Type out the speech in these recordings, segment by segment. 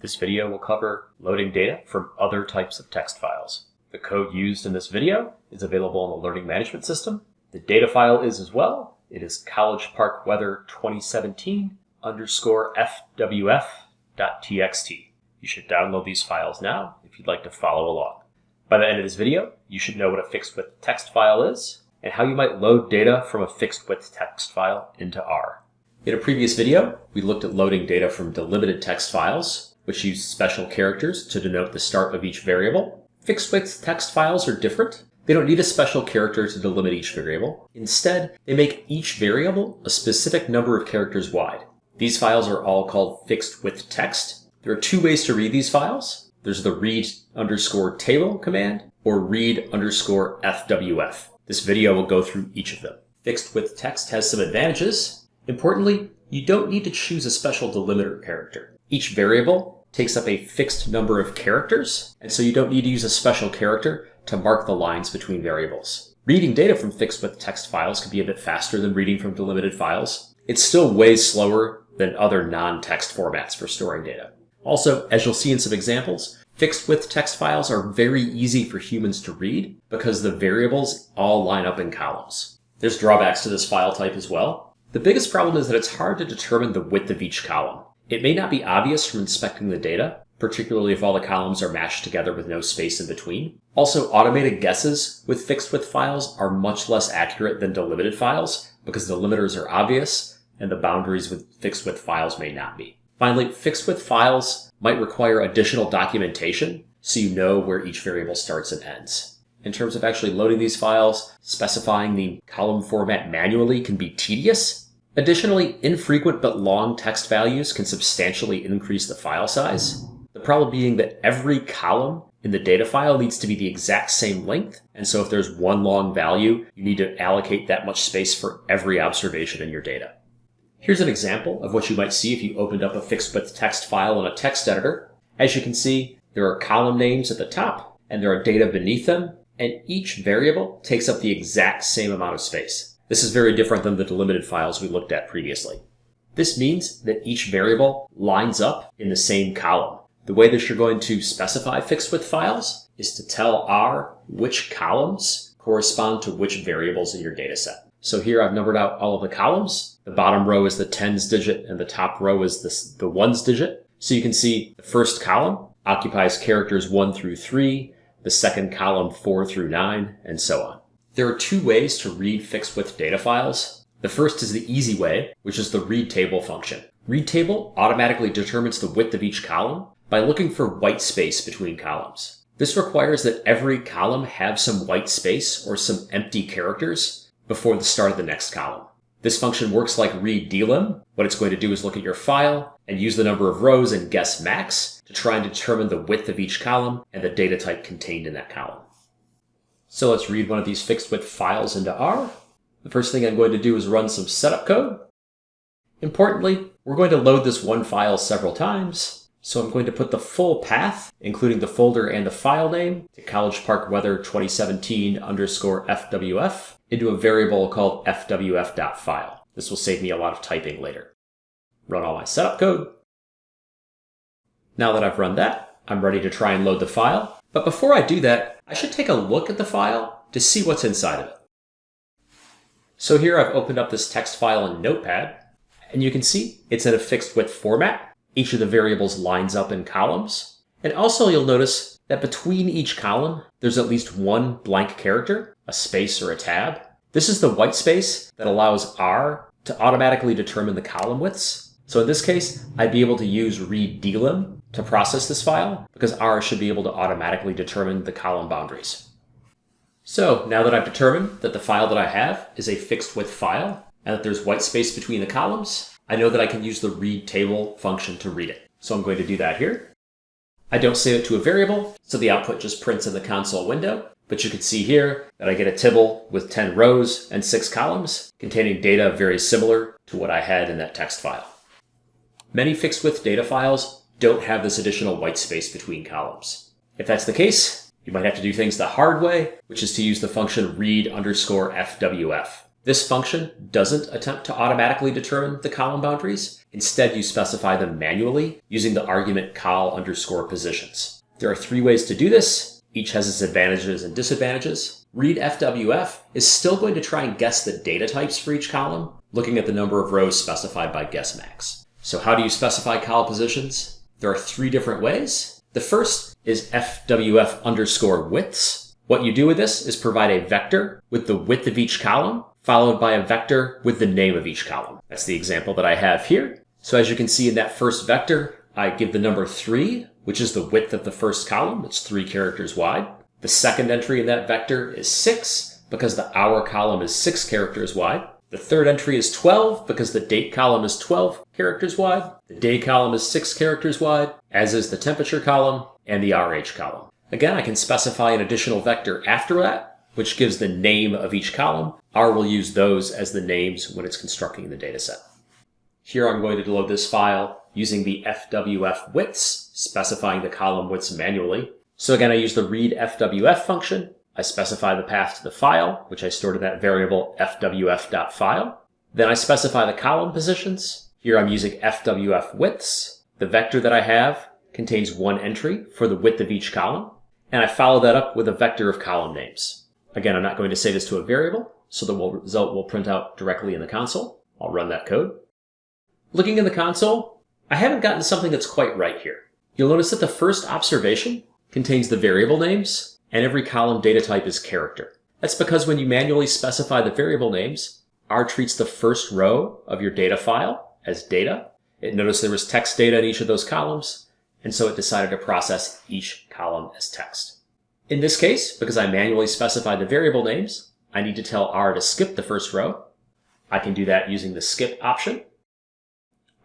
This video will cover loading data from other types of text files. The code used in this video is available in the Learning Management System. The data file is as well. It is College Park Weather 2017 _FWF.txt. You should download these files now if you'd like to follow along. By the end of this video, you should know what a fixed width text file is and how you might load data from a fixed width text file into R. In a previous video, we looked at loading data from delimited text files, which use special characters to denote the start of each variable. Fixed width text files are different. They don't need a special character to delimit each variable. Instead, they make each variable a specific number of characters wide. These files are all called fixed width text. There are two ways to read these files. There's the read_table command or read_FWF. This video will go through each of them. Fixed width text has some advantages. Importantly, you don't need to choose a special delimiter character. Each variable takes up a fixed number of characters, and so you don't need to use a special character to mark the lines between variables. Reading data from fixed width text files can be a bit faster than reading from delimited files. It's still way slower than other non-text formats for storing data. Also, as you'll see in some examples, fixed width text files are very easy for humans to read because the variables all line up in columns. There's drawbacks to this file type as well. The biggest problem is that it's hard to determine the width of each column. It may not be obvious from inspecting the data, particularly if all the columns are mashed together with no space in between. Also, automated guesses with fixed width files are much less accurate than delimited files because the delimiters are obvious and the boundaries with fixed width files may not be. Finally, fixed width files might require additional documentation so you know where each variable starts and ends. In terms of actually loading these files, specifying the column format manually can be tedious. Additionally, infrequent but long text values can substantially increase the file size. The problem being that every column in the data file needs to be the exact same length, and so if there's one long value, you need to allocate that much space for every observation in your data. Here's an example of what you might see if you opened up a fixed width text file in a text editor. As you can see, there are column names at the top, and there are data beneath them, and each variable takes up the exact same amount of space. This is very different than the delimited files we looked at previously. This means that each variable lines up in the same column. The way that you're going to specify fixed width files is to tell R which columns correspond to which variables in your data set. So here I've numbered out all of the columns. The bottom row is the tens digit and the top row is the ones digit. So you can see the first column occupies characters 1 through 3, the second column 4 through 9, and so on. There are two ways to read fixed width data files. The first is the easy way, which is the readTable function. readTable automatically determines the width of each column by looking for white space between columns. This requires that every column have some white space or some empty characters before the start of the next column. This function works like readDelim. What it's going to do is look at your file and use the number of rows and guess max to try and determine the width of each column and the data type contained in that column. So let's read one of these fixed width files into R. The first thing I'm going to do is run some setup code. Importantly, we're going to load this one file several times. So I'm going to put the full path, including the folder and the file name, to College Park Weather 2017 _FWF into a variable called fwf.file. This will save me a lot of typing later. Run all my setup code. Now that I've run that, I'm ready to try and load the file. But before I do that, I should take a look at the file to see what's inside of it. So here I've opened up this text file in Notepad, and you can see it's in a fixed width format. Each of the variables lines up in columns. And also you'll notice that between each column, there's at least one blank character, a space or a tab. This is the white space that allows R to automatically determine the column widths. So in this case, I'd be able to use readDelim to process this file because R should be able to automatically determine the column boundaries. So now that I've determined that the file that I have is a fixed width file and that there's white space between the columns, I know that I can use the readTable function to read it. So I'm going to do that here. I don't save it to a variable, so the output just prints in the console window. But you can see here that I get a table with 10 rows and 6 columns containing data very similar to what I had in that text file. Many fixed width data files don't have this additional white space between columns. If that's the case, you might have to do things the hard way, which is to use the function read_FWF. This function doesn't attempt to automatically determine the column boundaries. Instead, you specify them manually using the argument col_positions. There are 3 ways to do this. Each has its advantages and disadvantages. Read FWF is still going to try and guess the data types for each column, looking at the number of rows specified by guessmax. So how do you specify col positions? There are 3 different ways. The first is FWF_widths. What you do with this is provide a vector with the width of each column, followed by a vector with the name of each column. That's the example that I have here. So as you can see in that first vector, I give the number 3, which is the width of the first column. It's 3 characters wide. The second entry in that vector is 6, because the hour column is 6 characters wide. The third entry is 12, because the date column is 12 characters wide. The day column is 6 characters wide, as is the temperature column and the RH column. Again, I can specify an additional vector after that, which gives the name of each column. R will use those as the names when it's constructing the dataset. Here I'm going to load this file using the FWF widths, specifying the column widths manually. So again, I use the read FWF function. I specify the path to the file, which I stored in that variable fwf.file. Then I specify the column positions. Here I'm using FWF widths. The vector that I have contains 1 entry for the width of each column, and I follow that up with a vector of column names. Again, I'm not going to say this to a variable, so the result will print out directly in the console. I'll run that code. Looking in the console, I haven't gotten something that's quite right here. You'll notice that the first observation contains the variable names, and every column data type is character. That's because when you manually specify the variable names, R treats the first row of your data file as data. It noticed there was text data in each of those columns, and so it decided to process each column as text. In this case, because I manually specified the variable names, I need to tell R to skip the first row. I can do that using the skip option.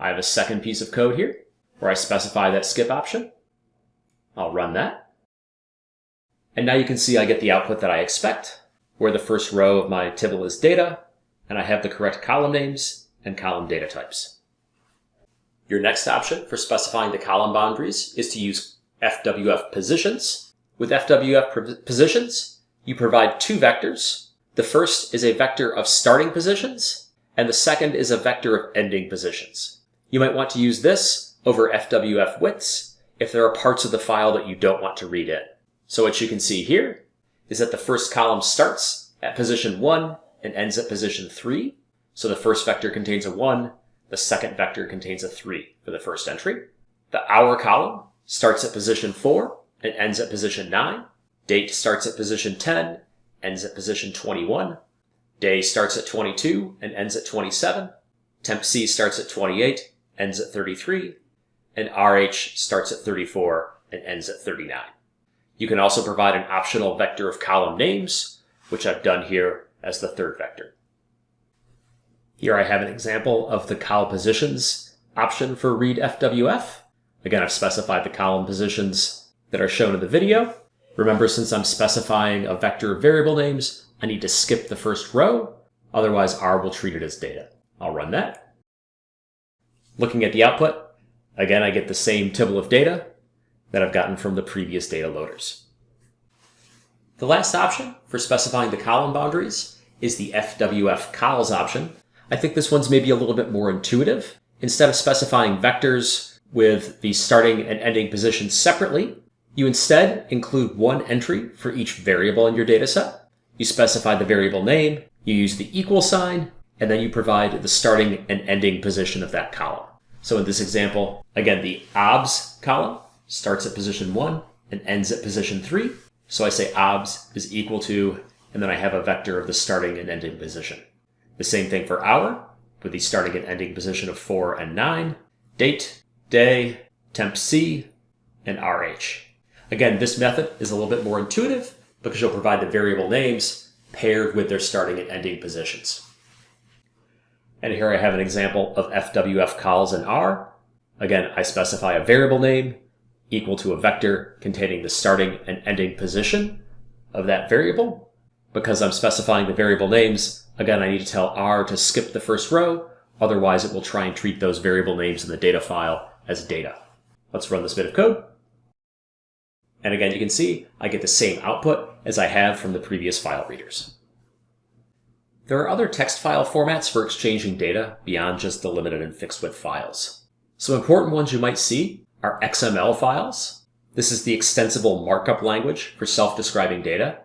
I have a second piece of code here where I specify that skip option. I'll run that. And now you can see I get the output that I expect, where the first row of my tibble is data, and I have the correct column names and column data types. Your next option for specifying the column boundaries is to use FWF positions. With FWF positions, you provide 2 vectors. The first is a vector of starting positions, and the second is a vector of ending positions. You might want to use this over FWF widths if there are parts of the file that you don't want to read in. So what you can see here is that the first column starts at position 1 and ends at position 3. So the first vector contains a 1, the second vector contains a 3 for the first entry. The hour column starts at position 4 and ends at position 9. Date starts at position 10, ends at position 21. Day starts at 22 and ends at 27. Temp C starts at 28, ends at 33. And RH starts at 34 and ends at 39. You can also provide an optional vector of column names, which I've done here as the third vector. Here I have an example of the col positions option for read FWF. Again, I've specified the column positions that are shown in the video. Remember, since I'm specifying a vector of variable names, I need to skip the first row, otherwise R will treat it as data. I'll run that. Looking at the output, again, I get the same tibble of data that I've gotten from the previous data loaders. The last option for specifying the column boundaries is the FWF cols option. I think this one's maybe a little bit more intuitive. Instead of specifying vectors with the starting and ending positions separately, you instead include 1 entry for each variable in your dataset. You specify the variable name, you use the equal sign, and then you provide the starting and ending position of that column. So in this example, again, the OBS column starts at position 1 and ends at position 3. So I say OBS is equal to, and then I have a vector of the starting and ending position. The same thing for hour, with the starting and ending position of 4 and 9, date, day, temp C, and RH. Again, this method is a little bit more intuitive because you'll provide the variable names paired with their starting and ending positions. And here I have an example of FWF cols in R. Again, I specify a variable name equal to a vector containing the starting and ending position of that variable. Because I'm specifying the variable names, again, I need to tell R to skip the first row, otherwise it will try and treat those variable names in the data file as data. Let's run this bit of code. And again, you can see I get the same output as I have from the previous file readers. There are other text file formats for exchanging data beyond just delimited and fixed width files. Some important ones you might see are XML files. This is the extensible markup language for self-describing data.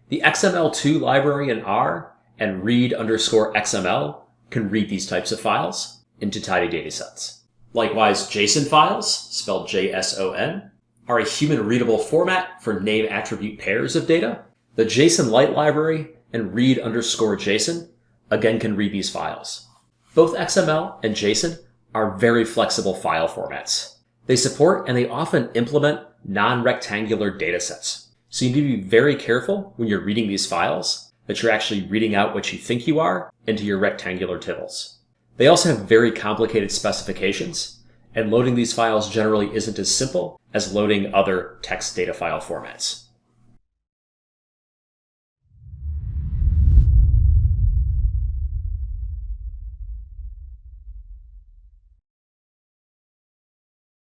The XML2 library in R and read_XML can read these types of files into tidy datasets. Likewise, JSON files, spelled JSON, are a human-readable format for name attribute pairs of data. The JSON-Lite library and read_JSON again can read these files. Both XML and JSON are very flexible file formats. They support and they often implement non-rectangular datasets. So you need to be very careful when you're reading these files that you're actually reading out what you think you are into your rectangular tibbles. They also have very complicated specifications, and loading these files generally isn't as simple as loading other text data file formats.